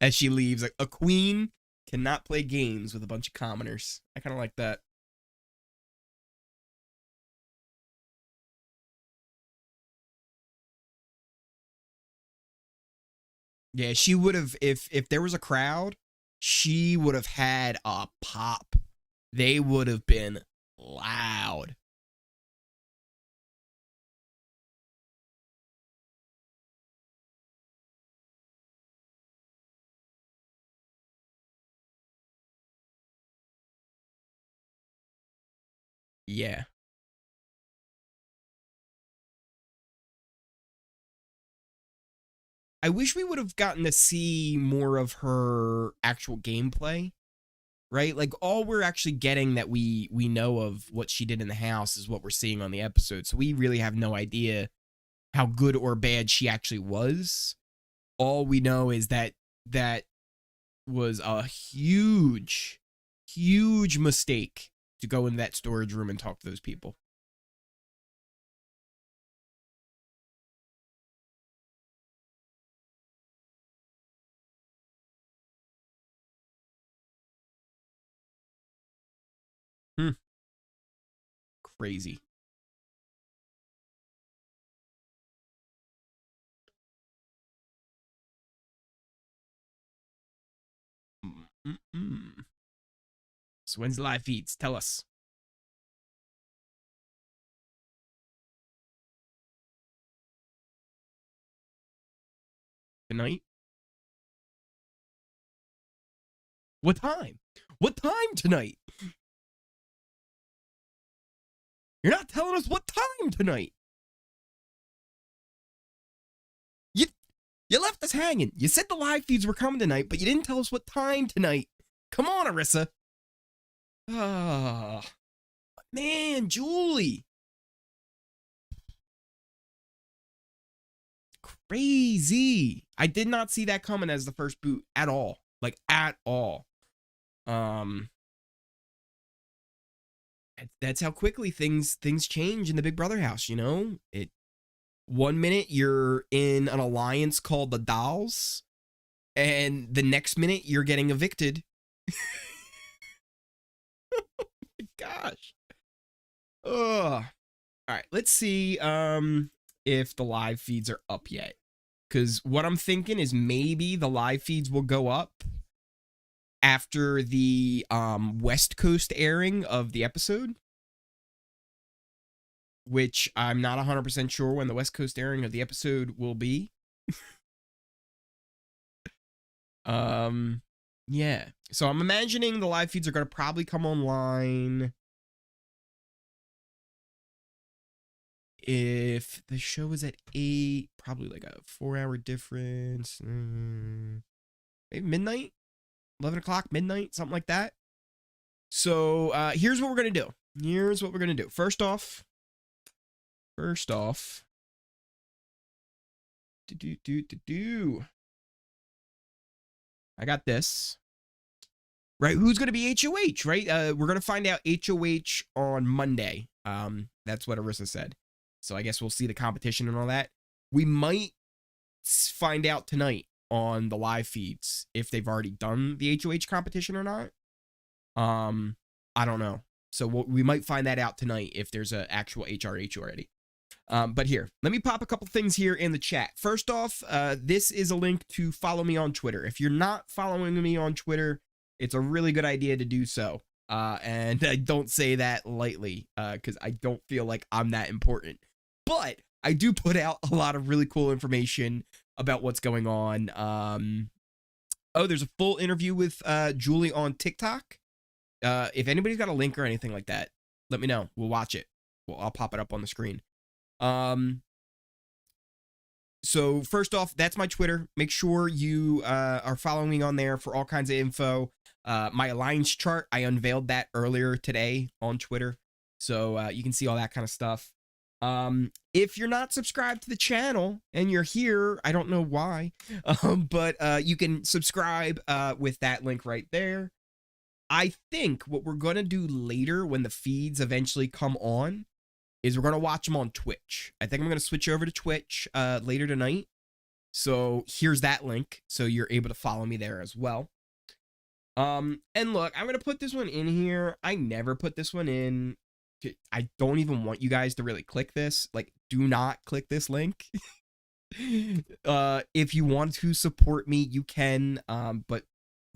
S1: As she leaves, like, a queen cannot play games with a bunch of commoners. I kind of like that. Yeah, she would have, if there was a crowd, she would have had a pop. They would have been loud. Yeah. I wish we would have gotten to see more of her actual gameplay, right? Like all we're actually getting that we know of what she did in the house is what we're seeing on the episode. So we really have no idea how good or bad she actually was. All we know is that that was a huge, huge mistake to go into that storage room and talk to those people. Hmm. Crazy. Mm-mm. So when's the live feeds? Tell us. Tonight? What time? What time tonight? You're not telling us what time tonight. You left us hanging. You said the live feeds were coming tonight, but you didn't tell us what time tonight. Come on, Arissa. Ah, man, Julie. Crazy. I did not see that coming as the first boot at all. Like at all. That's how quickly things change in the Big Brother house, you know? It 1 minute you're in an alliance called the Dolls, and the next minute you're getting evicted. Oh my gosh. Ugh. All right, let's see if the live feeds are up yet. Because what I'm thinking is maybe the live feeds will go up after the West Coast airing of the episode, which I'm not 100% sure when the West Coast airing of the episode will be. Yeah. So I'm imagining the live feeds are going to probably come online if the show is at 8, probably like a 4-hour difference. Maybe midnight, 11 o'clock, midnight, something like that. So here's what we're going to do. First off, I got this. Right, who's going to be HOH, right? We're going to find out HOH on Monday. That's what Arissa said. So I guess we'll see the competition and all that. We might find out tonight on the live feeds if they've already done the HOH competition or not. I don't know. So we might find that out tonight if there's an actual HRH already. But here, let me pop a couple things here in the chat. First off, this is a link to follow me on Twitter. If you're not following me on Twitter, it's a really good idea to do so. And I don't say that lightly because I don't feel like I'm that important. But I do put out a lot of really cool information about what's going on. Oh, there's a full interview with Julie on TikTok. If anybody's got a link or anything like that, let me know. We'll watch it. I'll pop it up on the screen. So first off, that's my Twitter. Make sure you are following me on there for all kinds of info. My alliance chart, I unveiled that earlier today on Twitter. So you can see all that kind of stuff. If you're not subscribed to the channel and you're here, I don't know why, but you can subscribe with that link right there. I think what we're going to do later when the feeds eventually come on is we're going to watch them on Twitch. I think I'm going to switch over to Twitch later tonight. So here's that link. So you're able to follow me there as well. And look, I'm going to put this one in here. I never put this one in. I don't even want you guys to really click this. Like, do not click this link. If you want to support me, you can, but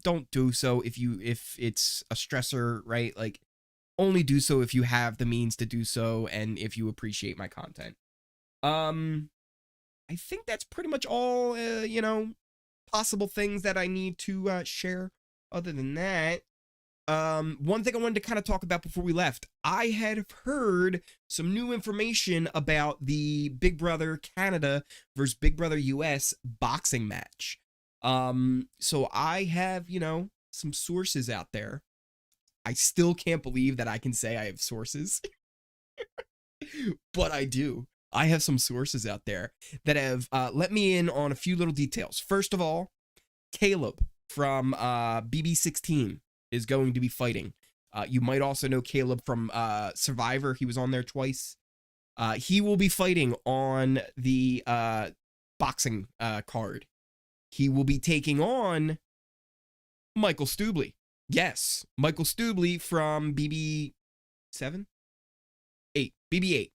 S1: don't do so if it's a stressor, right? Like, only do so if you have the means to do so and if you appreciate my content. I think that's pretty much all, possible things that I need to share. Other than that, one thing I wanted to kind of talk about before we left, I had heard some new information about the Big Brother Canada versus Big Brother US boxing match. So I have, some sources out there. I still can't believe that I can say I have sources, but I do. I have some sources out there that have let me in on a few little details. First of all, Caleb from BB16 is going to be fighting. You might also know Caleb from Survivor. He was on there twice. He will be fighting on the boxing card. He will be taking on Michael Stubley. Yes, Michael Stubley from BB7? 8. BB8.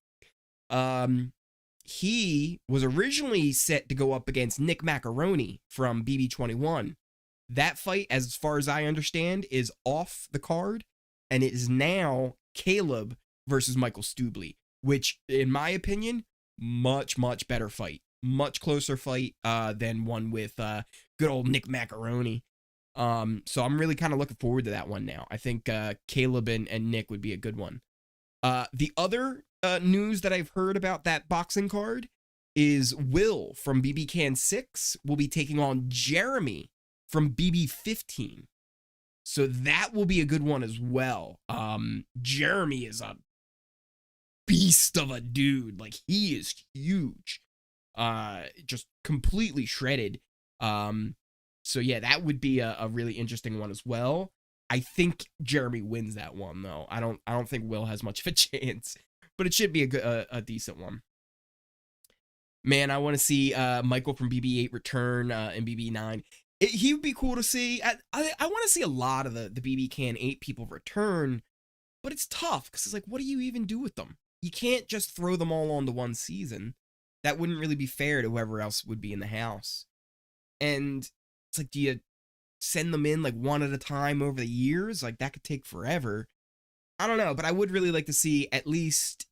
S1: He was originally set to go up against Nick Macaroni from BB21. That fight, as far as I understand, is off the card, and it is now Caleb versus Michael Stubley, which, in my opinion, much, much better fight. Much closer fight than one with good old Nick Macaroni. So I'm really kind of looking forward to that one now. I think Caleb and Nick would be a good one. The other news that I've heard about that boxing card is Will from BBcan6 will be taking on Jeremy from BB15. So that will be a good one as well. Jeremy is a beast of a dude. Like, he is huge. Just completely shredded. So yeah, that would be a really interesting one as well. I think Jeremy wins that one though. I don't think Will has much of a chance, but it should be a decent one. Man, I want to see Michael from BB8 return in BB9. He would be cool to see. I want to see a lot of the BBcan 8 people return, but it's tough because it's like, what do you even do with them? You can't just throw them all onto one season. That wouldn't really be fair to whoever else would be in the house. And it's like, do you send them in like one at a time over the years? Like, that could take forever. I don't know, but I would really like to see at least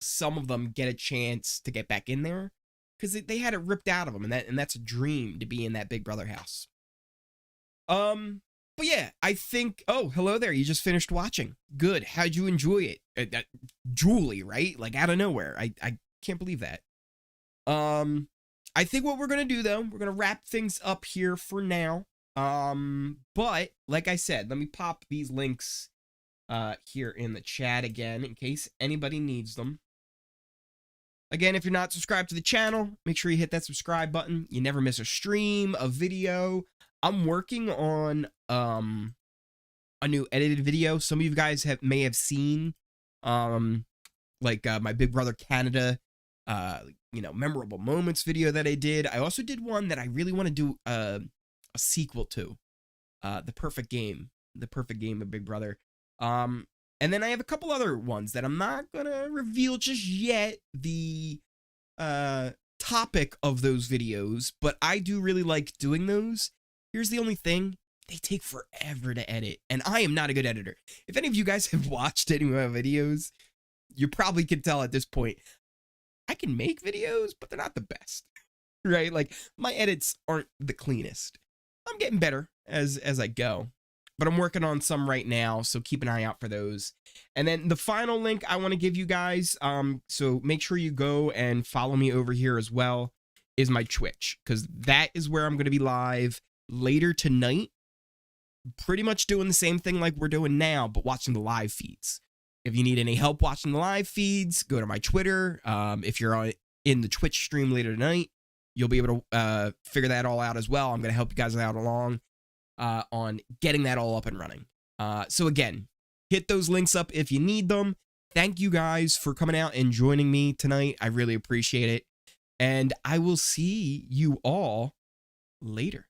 S1: some of them get a chance to get back in there, because they had it ripped out of them, and that's a dream to be in that Big Brother house. But yeah, I think. Oh, hello there. You just finished watching. Good. How'd you enjoy it? Julie, right? Like, out of nowhere. I can't believe that. I think what we're gonna do though, we're gonna wrap things up here for now. But like I said, let me pop these links here in the chat again in case anybody needs them. Again, if you're not subscribed to the channel, make sure you hit that subscribe button. You never miss a stream, a video. I'm working on a new edited video. Some of you guys may have seen like my Big Brother Canada memorable moments video that I did. I also did one that I really want to do a sequel to, the perfect game of Big Brother. And then I have a couple other ones that I'm not gonna reveal just yet the topic of those videos, but I do really like doing those. Here's the only thing: they take forever to edit, and I am not a good editor. If any of you guys have watched any of my videos, you probably can tell at this point I can make videos, but they're not the best, right? Like, my edits aren't the cleanest. I'm getting better as I go, but I'm working on some right now, so keep an eye out for those. And then the final link I want to give you guys, so make sure you go and follow me over here as well, is my Twitch, because that is where I'm going to be live later tonight, pretty much doing the same thing like we're doing now, but watching the live feeds. If you need any help watching the live feeds, go to my Twitter. If you're in the Twitch stream later tonight, you'll be able to figure that all out as well. I'm going to help you guys out along on getting that all up and running. So again, hit those links up if you need them. Thank you guys for coming out and joining me tonight. I really appreciate it. And I will see you all later.